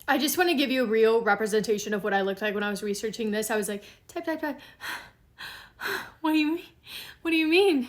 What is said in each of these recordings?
I just want to give you a real representation of what I looked like when I was researching this. I was like, type. What do you mean? What do you mean?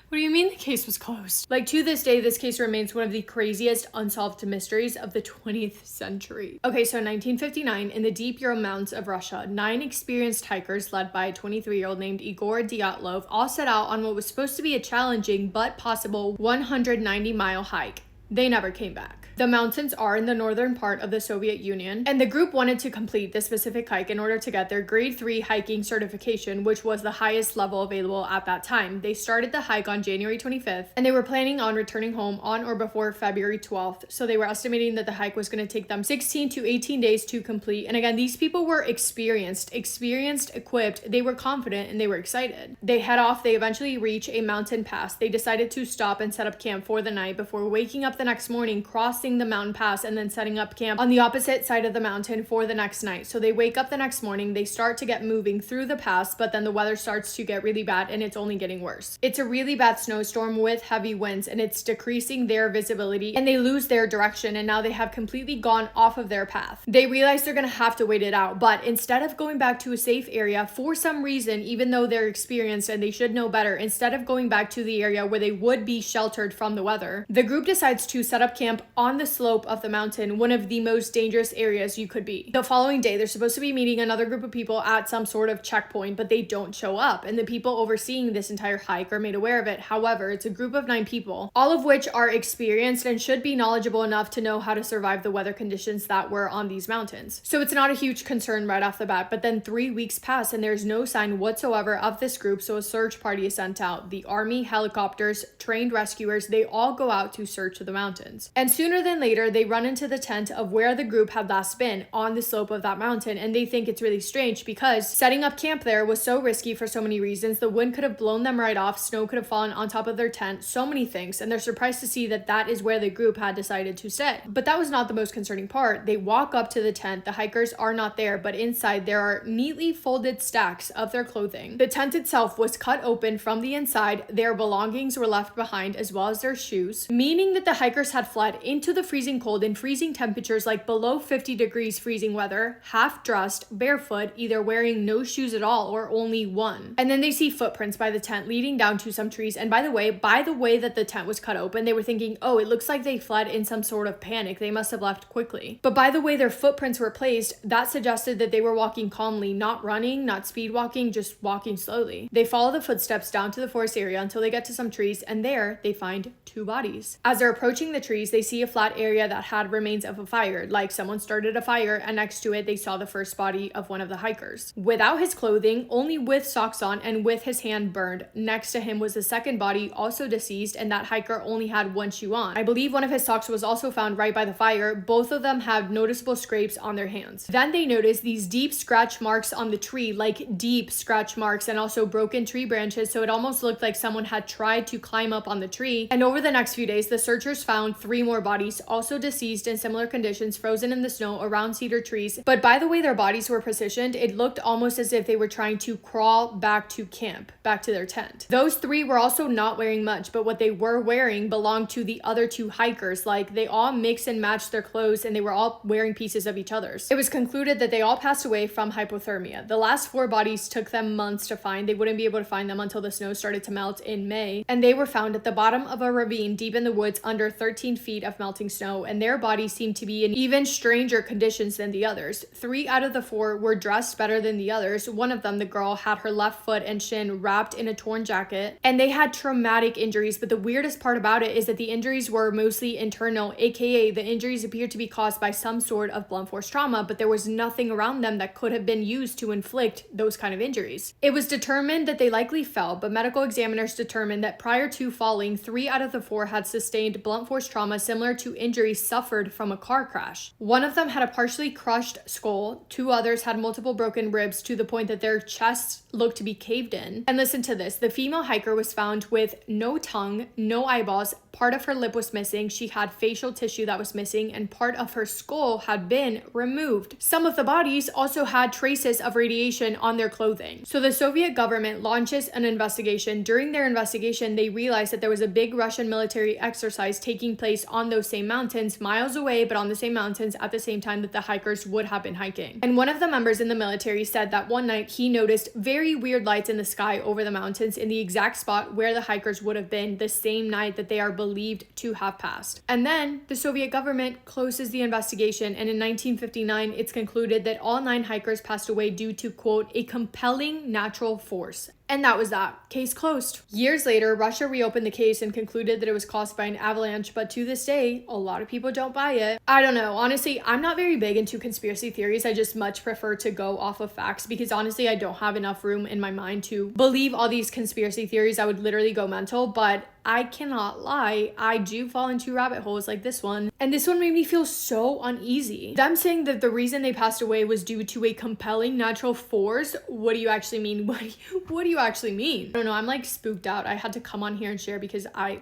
What do you mean the case was closed? Like, to this day, this case remains one of the craziest unsolved mysteries of the 20th century. Okay, so in 1959, in the deep Ural Mountains of Russia, 9 experienced hikers led by a 23-year-old named Igor Dyatlov all set out on what was supposed to be a challenging but possible 190-mile hike. They never came back. The mountains are in the northern part of the Soviet Union, and the group wanted to complete this specific hike in order to get their grade 3 hiking certification, which was the highest level available at that time. They started the hike on January 25th, and they were planning on returning home on or before February 12th, so they were estimating that the hike was going to take them 16 to 18 days to complete. And again, these people were experienced, equipped, they were confident, and they were excited. They head off, they eventually reach a mountain pass. They decided to stop and set up camp for the night before waking up the next morning, crossing the mountain pass, and then setting up camp on the opposite side of the mountain for the next night. So they wake up the next morning, they start to get moving through the pass, but then the weather starts to get really bad and it's only getting worse. It's a really bad snowstorm with heavy winds, and it's decreasing their visibility, and they lose their direction, and now they have completely gone off of their path. They realize they're gonna have to wait it out, but instead of going back to a safe area, for some reason, even though they're experienced and they should know better, instead of going back to the area where they would be sheltered from the weather, the group decides to set up camp on the slope of the mountain, one of the most dangerous areas you could be. The following day, they're supposed to be meeting another group of people at some sort of checkpoint, but they don't show up, and the people overseeing this entire hike are made aware of it. However, it's a group of 9 people, all of which are experienced and should be knowledgeable enough to know how to survive the weather conditions that were on these mountains. So it's not a huge concern right off the bat, but then 3 weeks pass and there's no sign whatsoever of this group, so a search party is sent out. The army, helicopters, trained rescuers, they all go out to search the mountains. And sooner than later, they run into the tent of where the group had last been, on the slope of that mountain, and they think it's really strange because setting up camp there was so risky for so many reasons. The wind could have blown them right off, snow could have fallen on top of their tent, so many things, and they're surprised to see that that is where the group had decided to stay. But that was not the most concerning part. They walk up to the tent, the hikers are not there, but inside there are neatly folded stacks of their clothing. The tent itself was cut open from the inside, their belongings were left behind as well as their shoes, meaning that the hikers had fled into the freezing cold in freezing temperatures, like below 50 degrees freezing weather, half dressed, barefoot, either wearing no shoes at all or only one. And then they see footprints by the tent leading down to some trees. And by the way that the tent was cut open, they were thinking, oh, it looks like they fled in some sort of panic. They must have left quickly. But by the way their footprints were placed, that suggested that they were walking calmly, not running, not speed walking, just walking slowly. They follow the footsteps down to the forest area until they get to some trees, and there they find 2 bodies. As they're approaching the trees, they see a flat area that had remains of a fire, like someone started a fire, and next to it they saw the first body of one of the hikers. Without his clothing, only with socks on and with his hand burned. Next to him was the second body, also deceased, and that hiker only had one shoe on. I believe one of his socks was also found right by the fire. Both of them had noticeable scrapes on their hands. Then they noticed these deep scratch marks on the tree, like deep scratch marks, and also broken tree branches, so it almost looked like someone had tried to climb up on the tree. And over the next few days, the searchers found 3 more bodies, also deceased in similar conditions, frozen in the snow around cedar trees. But by the way their bodies were positioned, it looked almost as if they were trying to crawl back to camp, back to their tent. Those 3 were also not wearing much, but what they were wearing belonged to the other 2 hikers. Like, they all mixed and matched their clothes, and they were all wearing pieces of each other's. It was concluded that they all passed away from hypothermia. The last 4 bodies took them months to find. They wouldn't be able to find them until the snow started to melt in May, and they were found at the bottom of a ravine deep in the woods under 13 feet of melting snow, and their bodies seemed to be in even stranger conditions than the others. 3 out of the 4 were dressed better than the others. One of them, the girl, had her left foot and shin wrapped in a torn jacket, and they had traumatic injuries. But the weirdest part about it is that the injuries were mostly internal, aka the injuries appeared to be caused by some sort of blunt force trauma, but there was nothing around them that could have been used to inflict those kind of injuries. It was determined that they likely fell, but medical examiners determined that prior to falling, 3 out of the 4 had sustained blunt force trauma similar to injuries suffered from a car crash. One of them had a partially crushed skull, 2 others had multiple broken ribs to the point that their chests looked to be caved in. And listen to this, the female hiker was found with no tongue, no eyeballs, part of her lip was missing, she had facial tissue that was missing, and part of her skull had been removed. Some of the bodies also had traces of radiation on their clothing. So the Soviet government launches an investigation. During their investigation, they realized that there was a big Russian military exercise taking place on those same same mountains, miles away, but on the same mountains at the same time that the hikers would have been hiking. And one of the members in the military said that one night he noticed very weird lights in the sky over the mountains in the exact spot where the hikers would have been the same night that they are believed to have passed. And then the Soviet government closes the investigation, and in 1959 it's concluded that all 9 hikers passed away due to, quote, a compelling natural force. And that was that. Case closed. Years later, Russia reopened the case and concluded that it was caused by an avalanche, but to this day, a lot of people don't buy it. I don't know. Honestly, I'm not very big into conspiracy theories. I just much prefer to go off of facts because honestly, I don't have enough room in my mind to believe all these conspiracy theories. I would literally go mental, but I cannot lie, I do fall into rabbit holes like this one. And this one made me feel so uneasy. Them saying that the reason they passed away was due to a compelling natural force. What do you actually mean? What do you actually mean? I don't know, I'm like spooked out. I had to come on here and share because I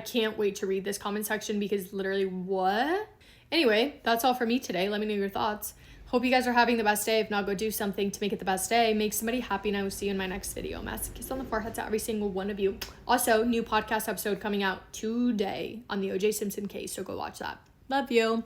can't wait to read this comment section because literally what? Anyway, that's all for me today. Let me know your thoughts. Hope you guys are having the best day. If not, go do something to make it the best day. Make somebody happy, and I will see you in my next video. Massive kiss on the forehead to every single one of you. Also, new podcast episode coming out today on the O.J. Simpson case, so go watch that. Love you.